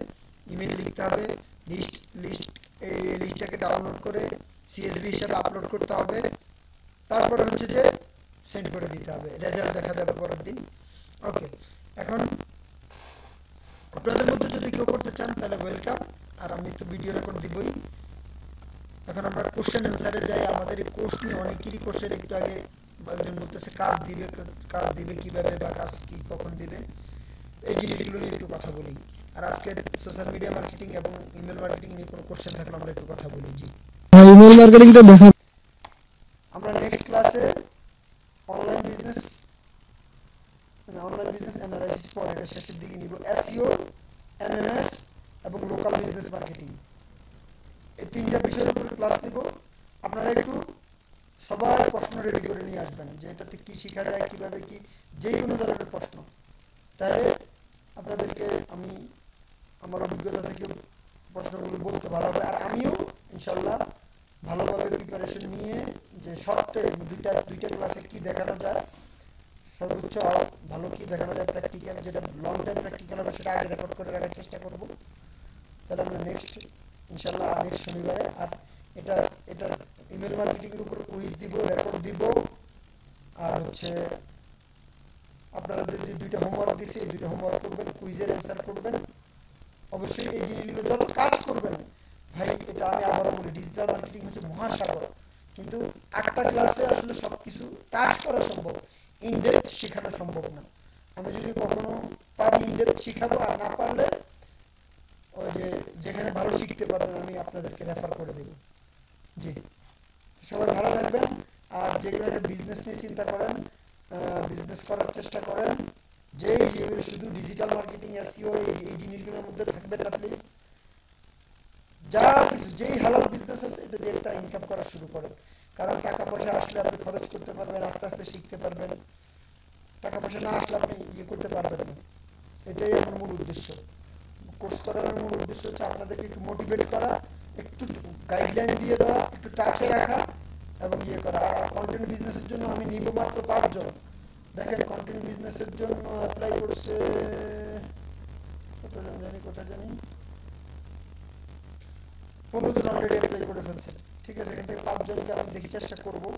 ইমেল লিখতে হবে, লিস্ট এই লিস্টটাকে ডাউনলোড করে সিএসভি হিসাবে আপলোড করতে হবে। তারপরে হচ্ছে যে সেন্ড করে দিতে হবে, রেজাল্ট দেখা যাবে পরের দিন। ওকে, এখন আপনাদের মধ্যে যদি কেউ করতে চান তাহলে ওয়েলকাম, আর আমি তো ভিডিও রেকর্ড দিবই। এখন আমরা কোশ্চেন অ্যান্সারে যাই। আমাদের এই কোর্স নিয়ে অনেকেরই কোশ্চেন, একটু আগে একজন বলতেছে কাজ দিবে কিভাবে, বা কাজ কি কখন দিবে, এই জিনিসগুলো নিয়ে একটু কথা বলি। আর আজকে সোশ্যাল মিডিয়া মার্কেটিং এবং ইমেল মার্কেটিং নিয়ে কোনো কোশ্চেন থাকলে আমরা একটু কথা বলি। জি, ইমেল মার্কেটিংটা দেখা। আমরা নেক্সট ক্লাসে অনলাইন বিজনেস অ্যানালাইসিস পড়ে, এটা শেষের দিকে নিব। এসইও, এমএমএস এবং লোকাল বিজনেস মার্কেটিং, এই 3টা বিষয়ের উপরে ক্লাস নিব। আপনারা একটু সবাই প্রশ্ন রেডি করে নিয়ে আসবেন, যে এটাতে কি শেখা যায়, কিভাবে কি, যে কোনো ধরনের প্রশ্ন। তাহলে আপনাদেরকে আমি আমার অভিজ্ঞতা থেকে প্রশ্নগুলো বলতে ভালো হবে, আর আমিও ইনশাল্লাহ ভালোভাবে প্রিপারেশন নিয়ে, যে শর্টে দুইটা ক্লাসে কি দেখানো যায় সর্বোচ্চ ভালো কি দেখানো যায় প্র্যাকটিক্যাল, যেটা লং টাইম প্র্যাকটিক্যাল হবে সেটা আগে রেকর্ড করে রাখার চেষ্টা করব। তাহলে আমরা নেক্সট ইনশাল্লাহ নেক্সট শনিবারে আর এটা এটা ইমেল মার্কেটিংয়ের উপর কুইজ দিব, রেকর্ড দিব। আর হচ্ছে আপনারা যদি দুইটা হোমওয়ার্ক দিছি এই দুইটা হোমওয়ার্ক করবেন, কুইজের অ্যান্সার করবেন। অবশ্যই এই জিনিসগুলো যত কাজ করবেন ভাই, এটা আমি আবারও বলি, ডিজিটাল মার্কেটিং হচ্ছে মহাসাগর, কিন্তু একটা ক্লাসে আসলে সব কিছু টাচ করা সম্ভব, ইনডেপথ শেখানো সম্ভব না। আমি যদি কখনো পারি ইনডেপথ শিখাবো, আর না পারলে ওই যে যেখানে ভালো শিখতে পারবেন আমি আপনাদেরকে রেফার করে দেব। জি, সবাই ভালো থাকবেন। আর যেগুলো একটা বিজনেস নিয়ে চিন্তা করেন, বিজনেস করার চেষ্টা করেন, যেই যেগুলো শুধু ডিজিটাল মার্কেটিং এসইও এই জিনিসগুলোর মধ্যে থাকবেন না প্লিজ। যা কিছু যেই হালাল বিজনেস আছে এটা দিয়ে একটা ইনকাম করা শুরু করেন, কারণ টাকা পয়সা আসলে আপনি খরচ করতে পারবেন, আস্তে আস্তে শিখতে পারবেন। টাকা পয়সা না আসলে আপনি ইয়ে করতে পারবেন না। এটাই আমার মূল উদ্দেশ্য। কোর্স করার মূল উদ্দেশ্য হচ্ছে আপনাদেরকে একটু মোটিভেট করা, একটু গাইডলাইন দিয়ে দেওয়া, একটু টাচে রাখা এবং ইয়ে করা। আর কন্টেন্ট বিজনেসের জন্য আমি নিব মাত্র 5 জন। দেখেন কন্টেন্ট বিজনেসের জন্য অ্যাপ্লাই করছে কোথায় জানি 15 জন অলরেডি অ্যাপ্লাই করে ফেলছে। ঠিক আছে, এখান থেকে 5 জনকে আমি দেখি চেষ্টা করবো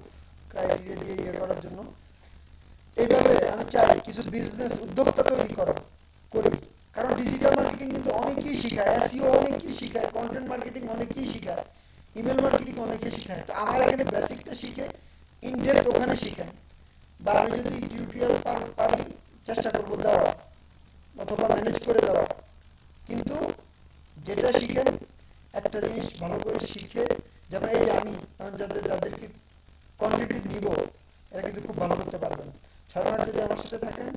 ক্রাইটেরিয়া দিয়ে ইয়ে করার জন্য। এইভাবে আমি চাই কিছু বিজনেস উদ্যোক্তা তৈরি করি, কারণ ডিজিটাল মার্কেটিং কিন্তু অনেকেই শিখায়, এসইও অনেকেই শিখায়, কন্টেন্ট মার্কেটিং অনেকেই শিখায়, ইমেল মার্কেটিং অনেকেই শিখায়। তো আমার এখানে বেসিকটা শিখে ইনডেপথ ওখানে শিখায়, বা আমি যদি টিউটোরিয়াল পারি চেষ্টা করবো দেওয়া অথবা ম্যানেজ করে দেওয়া। কিন্তু যেটা শিখেন একটা জিনিস ভালো করে শিখে, যেমন এই যে আমি যাদেরকে কন্টেন্ট নিব এরা কিন্তু খুব ভালো করতে পারবেন। 6 মাস যদি আমার সাথে থাকেন